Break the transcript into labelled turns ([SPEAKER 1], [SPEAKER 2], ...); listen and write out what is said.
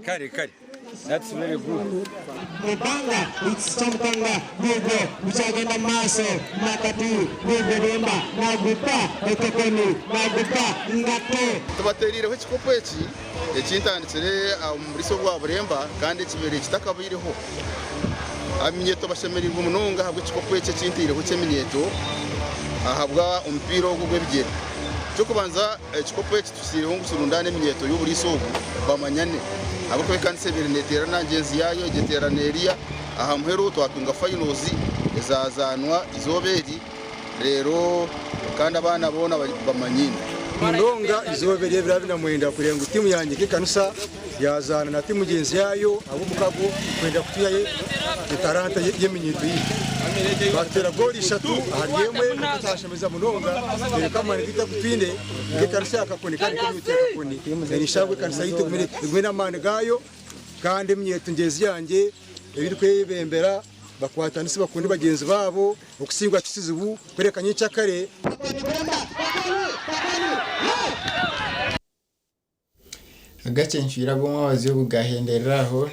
[SPEAKER 1] Kari. That's very good.
[SPEAKER 2] Mubanga, it's something Google, Uchagenda Maso, Makatu, Burembe, Nagupa, ekikopo, Nagupa, Ngate.
[SPEAKER 3] Tubaterire ekikopo ekintandikire muri so gwa Burembe kandi kibereye kitakabiriho. Aminyeto bashemerirwa umununga habwe ekikopo ekintiriho kyeminyeto ahabwa umupira wo gwebigere. Cyo kubanza ekikopo ekitusireho ngusurundane eminyeto y'uburi sogu bamanyane. Abako kanse birinetera nangenzi yayo giteraneriya aha muheru twatunga finals izazanwa izoberi rero kandi abana bona bamanyine
[SPEAKER 4] Ndonga izoberi birabina mwenda kurenga timu yanjye kikanusa yazana na timu genzi yayo abo mukago kwenda kutuyaye itaranta yeminyitu yi batera goli 3 hariyemwe tutashemeza munonga kama nigita kutwinde ngekarushya akakoni nishabwe kanisa yite kumire igwena mane gayo kandi myetu ngezi yanjye ebiri kwebembera bakwatanisi bakundi bagenzi babo okusingwa kisizibu kwerekanye cyakare
[SPEAKER 5] AGACENCWIRE abomwe abazi yo kugahendereraho